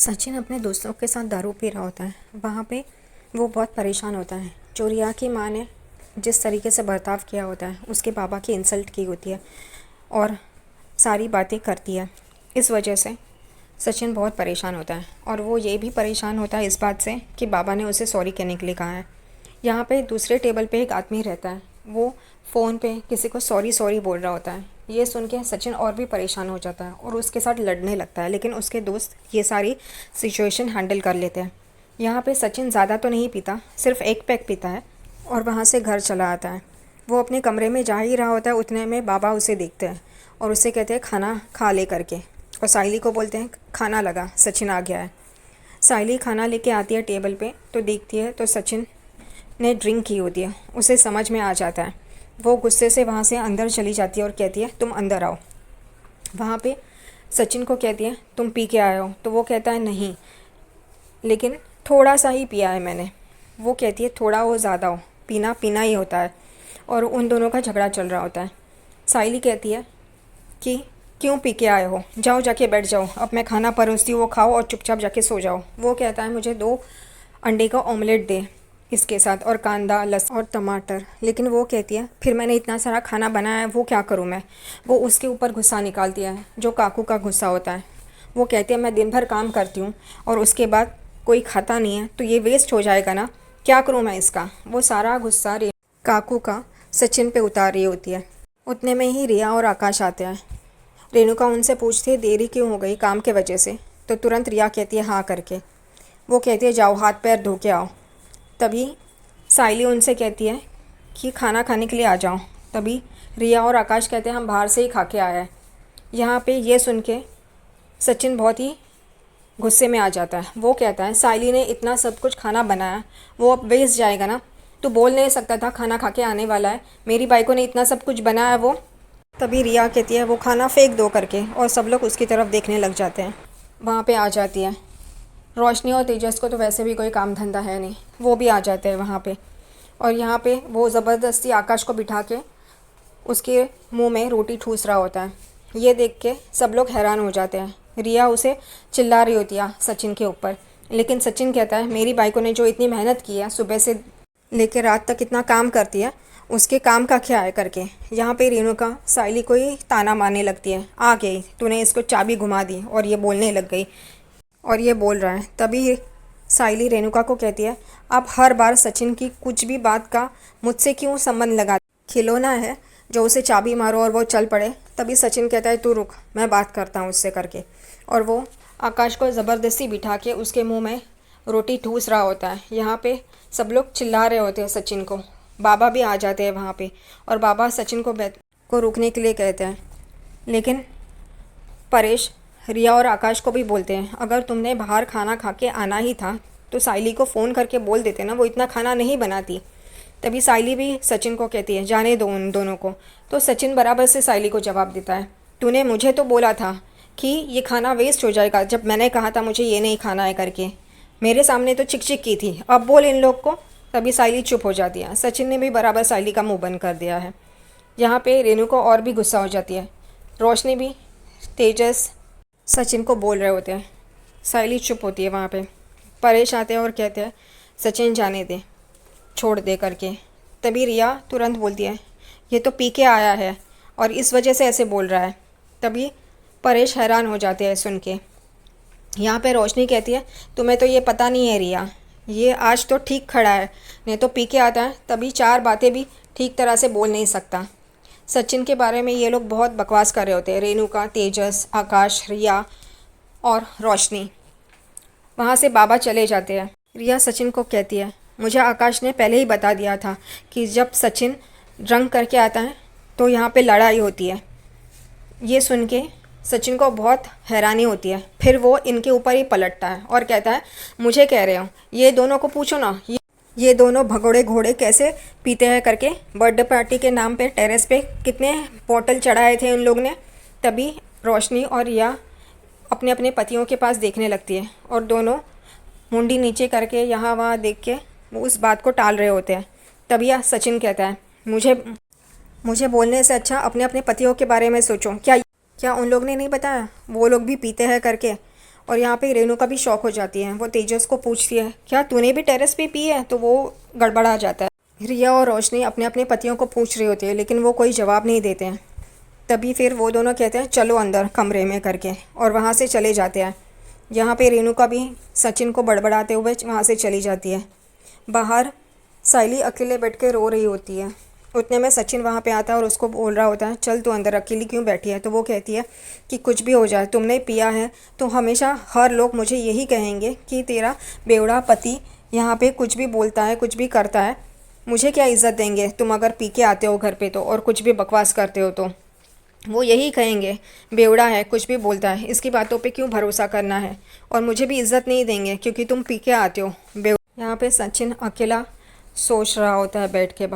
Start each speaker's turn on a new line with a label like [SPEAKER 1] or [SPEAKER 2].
[SPEAKER 1] सचिन अपने दोस्तों के साथ दारू पी रहा होता है। वहाँ पे वो बहुत परेशान होता है। जो रिया की माँ ने जिस तरीके से बर्ताव किया होता है, उसके पापा की इंसल्ट की होती है और सारी बातें करती है। इस वजह से सचिन बहुत परेशान होता है और वो ये भी परेशान होता है इस बात से कि बाबा ने उसे सॉरी कहने के लिए कहा है। यहाँ पे दूसरे टेबल पे एक आदमी रहता है, वो फ़ोन पे किसी को सॉरी सॉरी बोल रहा होता है। ये सुन के सचिन और भी परेशान हो जाता है और उसके साथ लड़ने लगता है, लेकिन उसके दोस्त ये सारी सिचुएशन हैंडल कर लेते हैं। यहाँ पे सचिन ज़्यादा तो नहीं पीता, सिर्फ एक पैक पीता है और वहाँ से घर चला आता है। वो अपने कमरे में जा ही रहा होता है, उतने में बाबा उसे देखते हैं और उसे कहते हैं खाना खा ले करके, और साइली को बोलते हैं खाना लगा, सचिन आ गया है। साइली खाना लेके आती है टेबल पे, तो देखती है तो सचिन ने ड्रिंक की होती है। उसे समझ में आ जाता है। वो गुस्से से वहाँ से अंदर चली जाती है और कहती है तुम अंदर आओ। वहाँ पे सचिन को कहती है तुम पी के आए हो, तो वो कहता है नहीं, लेकिन थोड़ा सा ही पिया है मैंने। वो कहती है थोड़ा हो ज़्यादा हो, पीना पीना ही होता है। और उन दोनों का झगड़ा चल रहा होता है। साइली कहती है कि क्यों पी के आए हो, जाओ जाके बैठ जाओ, अब मैं खाना परोसती हूँ, वो खाओ और चुपचाप जाके सो जाओ। वो कहता है मुझे 2 अंडे का ऑमलेट दे इसके साथ, और कांदा लहसुन और टमाटर। लेकिन वो कहती है फिर मैंने इतना सारा खाना बनाया है, वो क्या करूँ मैं। वो उसके ऊपर गुस्सा निकालती है, जो काकू का गुस्सा होता है। वो कहती है मैं दिन भर काम करती हूँ और उसके बाद कोई खाता नहीं है, तो ये वेस्ट हो जाएगा ना, क्या करूँ मैं इसका। वो सारा गुस्सा काकू का सचिन पे उतार रही होती है। उतने में ही रिया और आकाश आते हैं। रेणुका उनसे पूछती है देरी क्यों हो गई, काम के वजह से। तो तुरंत रिया कहती है हाँ करके। वो कहती है जाओ हाथ पैर धो के आओ। तभी साइली उनसे कहती है कि खाना खाने के लिए आ जाओ। तभी रिया और आकाश कहते हैं हम बाहर से ही खा के आए हैं। यहाँ पे ये सुन के सचिन बहुत ही गुस्से में आ जाता है। वो कहता है साइली ने इतना सब कुछ खाना बनाया, वो अब वेस्ट जाएगा ना, तो बोल नहीं सकता था खाना खा के आने वाला है, मेरी बाइको ने इतना सब कुछ बनाया वो। तभी रिया कहती है वो खाना फेंक दो करके, और सब लोग उसकी तरफ देखने लग जाते हैं। वहाँ पे आ जाती है रोशनी और तेजस को तो वैसे भी कोई काम धंधा है नहीं, वो भी आ जाते हैं वहाँ पे। और यहाँ पे वो ज़बरदस्ती आकाश को बिठा के उसके मुंह में रोटी ठूस रहा होता है। ये देख के सब लोग हैरान हो जाते हैं। रिया उसे चिल्ला रही होती है सचिन के ऊपर, लेकिन सचिन कहता है मेरी बाइको ने जो इतनी मेहनत की है, सुबह से लेकर रात तक इतना काम करती है, उसके काम का क्या है करके। यहाँ पे रेणुका साइली को ही ताना मारने लगती है, आ गई तूने इसको चाबी घुमा दी, और ये बोलने लग गई और ये बोल रहा है। तभी साइली रेणुका को कहती है आप हर बार सचिन की कुछ भी बात का मुझसे क्यों संबंध लगा, खिलौना है जो उसे चाबी मारो और वो चल पड़े। तभी सचिन कहता है तू रुक, मैं बात करता हूँ उससे करके। और वो आकाश को ज़बरदस्ती बिठा के उसके मुंह में रोटी ठूस रहा होता है। यहाँ पे सब लोग चिल्ला रहे होते हैं सचिन को। बाबा भी आ जाते हैं वहाँ पे, और बाबा सचिन को रुकने के लिए कहते हैं। लेकिन परेश रिया और आकाश को भी बोलते हैं अगर तुमने बाहर खाना खा के आना ही था तो साइली को फ़ोन करके बोल देते ना, वो इतना खाना नहीं बनाती। तभी साइली भी सचिन को कहती है जाने दो उन दोनों को। तो सचिन बराबर से साइली को जवाब देता है तूने मुझे तो बोला था कि ये खाना वेस्ट हो जाएगा, जब मैंने कहा था मुझे ये नहीं खाना है करके, मेरे सामने तो चिक चिक की थी, अब बोल इन लोग को। तभी साइली चुप हो जाती है। सचिन ने भी बराबर साइली का मुँह बंद कर दिया है। यहाँ पे रेणु को और भी गुस्सा हो जाती है। रोशनी भी तेजस सचिन को बोल रहे होते हैं। साइली चुप होती है। वहाँ पे परेश आते हैं और कहते हैं सचिन जाने दे, छोड़ दे करके। तभी रिया तुरंत बोलती है ये तो पी के आया है और इस वजह से ऐसे बोल रहा है। तभी परेश हैरान हो जाते हैं सुन के। यहाँ पे रोशनी कहती है तुम्हें तो ये पता नहीं है रिया, ये आज तो ठीक खड़ा है, नहीं तो पी के आता है तभी 4 बातें भी ठीक तरह से बोल नहीं सकता। सचिन के बारे में ये लोग बहुत बकवास कर रहे होते हैं, रेणुका, तेजस, आकाश, रिया और रोशनी। वहाँ से बाबा चले जाते हैं। रिया सचिन को कहती है मुझे आकाश ने पहले ही बता दिया था कि जब सचिन ड्रंक करके आता है तो यहाँ पे लड़ाई होती है। ये सुन के सचिन को बहुत हैरानी होती है। फिर वो इनके ऊपर ही पलटता है और कहता है मुझे कह रहे हो, ये दोनों को पूछो ना, ये दोनों भगोड़े घोड़े कैसे पीते हैं करके। बर्थडे पार्टी के नाम पे टेरेस पे कितने बोतल चढ़ाए थे उन लोग ने। तभी रोशनी और रिया अपने अपने पतियों के पास देखने लगती है और दोनों मुंडी नीचे करके यहाँ वहाँ देख के वो उस बात को टाल रहे होते हैं। तभी सचिन कहता है मुझे बोलने से अच्छा अपने अपने पतियों के बारे में सोचो। क्या उन लोग ने नहीं बताया वो लोग भी पीते हैं करके। और यहाँ पे रेणुका भी शॉक हो जाती है। वो तेजस को पूछती है, क्या तूने भी टेरेस पे पी है? तो वो गड़बड़ा जाता है। रिया और रोशनी अपने अपने पतियों को पूछ रही होती है, लेकिन वो कोई जवाब नहीं देते हैं। तभी फिर वो दोनों कहते हैं चलो अंदर कमरे में करके, और वहाँ से चले जाते हैं। यहाँ पे रेणुका भी सचिन को बड़बड़ाते हुए वहाँ से चली जाती है। बाहर सायली अकेले बैठ के रो रही होती है। उतने में सचिन वहाँ पे आता है और उसको बोल रहा होता है, चल तू अंदर अकेली क्यों बैठी है? तो वो कहती है कि कुछ भी हो जाए, तुमने पिया है तो हमेशा हर लोग मुझे यही कहेंगे कि तेरा बेवड़ा पति यहाँ पे कुछ भी बोलता है, कुछ भी करता है। मुझे क्या इज़्ज़त देंगे तुम अगर पी के आते हो घर पे तो, और कुछ भी बकवास करते हो तो। वो यही कहेंगे बेवड़ा है, कुछ भी बोलता है, इसकी बातों पे क्यों भरोसा करना है। और मुझे भी इज़्ज़त नहीं देंगे क्योंकि तुम पी के आते हो। यहाँ पे सचिन अकेला सोच रहा होता है बैठ के।